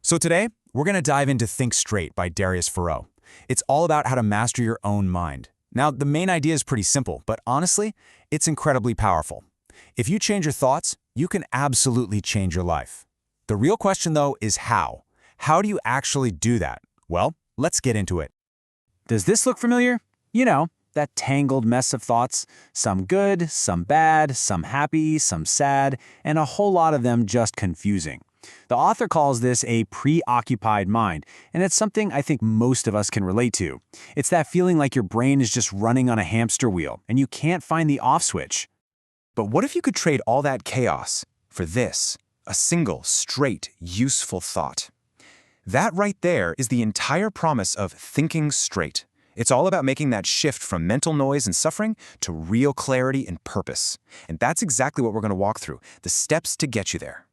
So today, we're going to dive into Think Straight by Darius Farrow. It's all about how to master your own mind. Now, the main idea is pretty simple, but honestly, it's incredibly powerful. If you change your thoughts, you can absolutely change your life. The real question, though, is how. How do you actually do that? Well, let's get into it. Does this look familiar? You know, that tangled mess of thoughts. Some good, some bad, some happy, some sad, and a whole lot of them just confusing. The author calls this a preoccupied mind, and it's something I think most of us can relate to. It's that feeling like your brain is just running on a hamster wheel, and you can't find the off switch. But what if you could trade all that chaos for this, a single, straight, useful thought? That right there is the entire promise of thinking straight. It's all about making that shift from mental noise and suffering to real clarity and purpose. And that's exactly what we're going to walk through, the steps to get you there.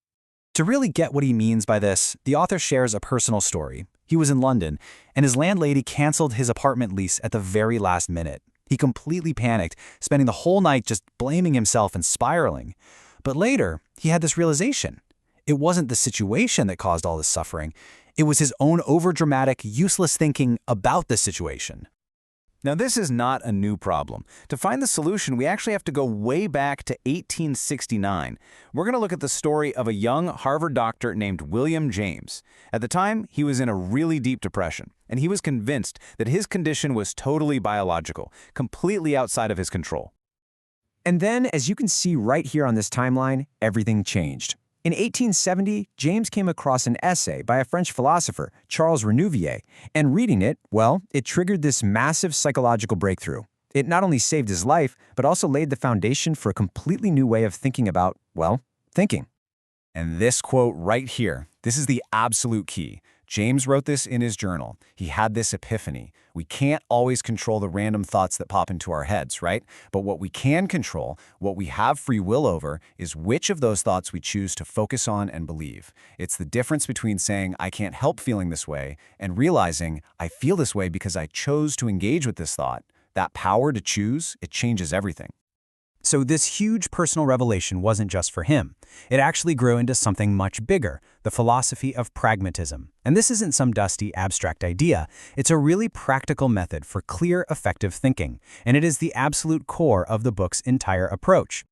To really get what he means by this, the author shares a personal story. He was in London, and his landlady canceled his apartment lease at the very last minute. He completely panicked, spending the whole night just blaming himself and spiraling. But later, he had this realization. It wasn't the situation that caused all this suffering. It was his own overdramatic, useless thinking about the situation. Now, this is not a new problem. To find the solution, we actually have to go way back to 1869. We're going to look at the story of a young Harvard doctor named William James. At the time, he was in a really deep depression, and he was convinced that his condition was totally biological, completely outside of his control. And then, as you can see right here on this timeline, everything changed. In 1870, James came across an essay by a French philosopher, Charles Renouvier, and reading it, well, it triggered this massive psychological breakthrough. It not only saved his life, but also laid the foundation for a completely new way of thinking about, well, thinking. And this quote right here, this is the absolute key. James wrote this in his journal. He had this epiphany. We can't always control the random thoughts that pop into our heads, right? But what we can control, what we have free will over, is which of those thoughts we choose to focus on and believe. It's the difference between saying, I can't help feeling this way, and realizing, I feel this way because I chose to engage with this thought. That power to choose, it changes everything. So this huge personal revelation wasn't just for him. It actually grew into something much bigger, the philosophy of pragmatism. And this isn't some dusty, abstract idea. It's a really practical method for clear, effective thinking. And it is the absolute core of the book's entire approach.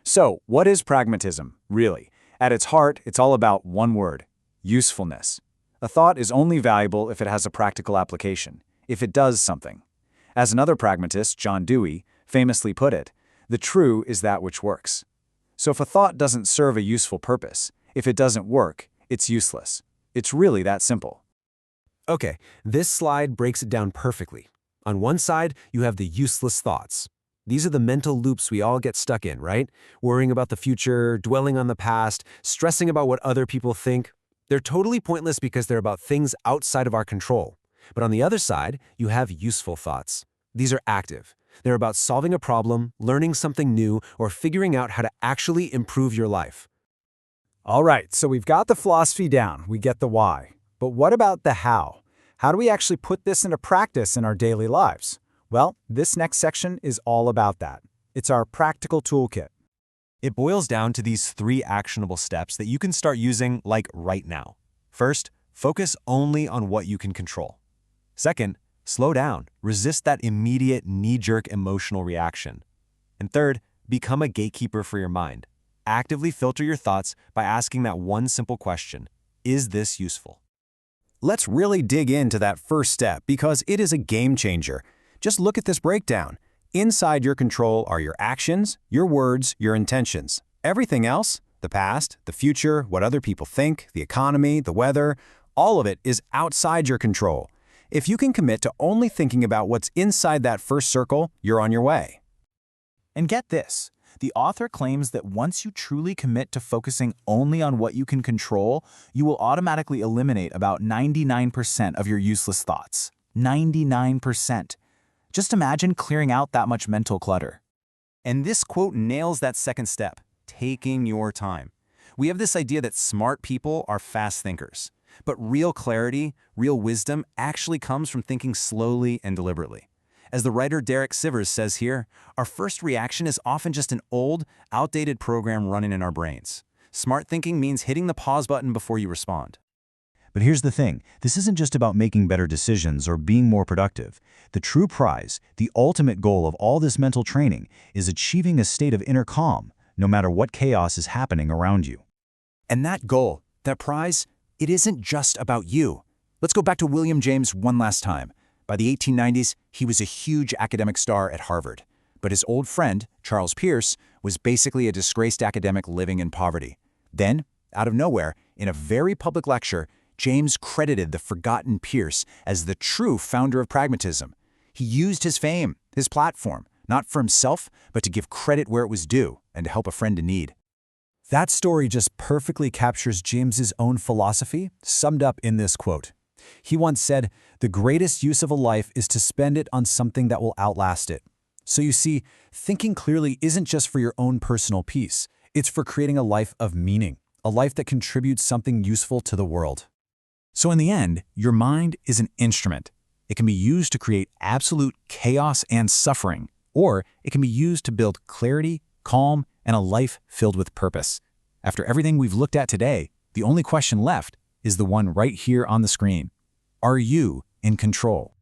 So, what is pragmatism, really? At its heart, it's all about one word: usefulness. A thought is only valuable if it has a practical application, if it does something. As another pragmatist, John Dewey, famously put it, the true is that which works. So if a thought doesn't serve a useful purpose, if it doesn't work, it's useless. It's really that simple. Okay, this slide breaks it down perfectly. On one side, you have the useless thoughts. These are the mental loops we all get stuck in, right? Worrying about the future, dwelling on the past, stressing about what other people think. They're totally pointless because they're about things outside of our control. But on the other side, you have useful thoughts. These are active. They're about solving a problem, learning something new, or figuring out how to actually improve your life. All right, so we've got the philosophy down. We get the why. But what about the how? How do we actually put this into practice in our daily lives? Well, this next section is all about that. It's our practical toolkit. It boils down to these 3 actionable steps that you can start using like right now. First, focus only on what you can control. Second, slow down. Resist that immediate knee-jerk emotional reaction. And third, become a gatekeeper for your mind. Actively filter your thoughts by asking that one simple question: is this useful? Let's really dig into that first step because it is a game changer. Just look at this breakdown. Inside your control are your actions, your words, your intentions. Everything else, the past, the future, what other people think, the economy, the weather, all of it is outside your control. If you can commit to only thinking about what's inside that first circle, you're on your way. And get this, the author claims that once you truly commit to focusing only on what you can control, you will automatically eliminate about 99% of your useless thoughts. 99%. Just imagine clearing out that much mental clutter. And this quote nails that second step, taking your time. We have this idea that smart people are fast thinkers. But real clarity, real wisdom actually comes from thinking slowly and deliberately. As the writer Derek Sivers says here, our first reaction is often just an old, outdated program running in our brains. Smart thinking means hitting the pause button before you respond. But here's the thing, this isn't just about making better decisions or being more productive. The true prize, the ultimate goal of all this mental training, is achieving a state of inner calm, no matter what chaos is happening around you. And that goal, that prize, it isn't just about you. Let's go back to William James one last time. By the 1890s, he was a huge academic star at Harvard. But his old friend, Charles Pierce, was basically a disgraced academic living in poverty. Then, out of nowhere, in a very public lecture, James credited the forgotten Pierce as the true founder of pragmatism. He used his fame, his platform, not for himself, but to give credit where it was due and to help a friend in need. That story just perfectly captures James's own philosophy, summed up in this quote. He once said, "The greatest use of a life is to spend it on something that will outlast it." So you see, thinking clearly isn't just for your own personal peace. It's for creating a life of meaning, a life that contributes something useful to the world. So in the end, your mind is an instrument. It can be used to create absolute chaos and suffering, or it can be used to build clarity, calm, and a life filled with purpose. After everything we've looked at today, the only question left is the one right here on the screen. Are you in control?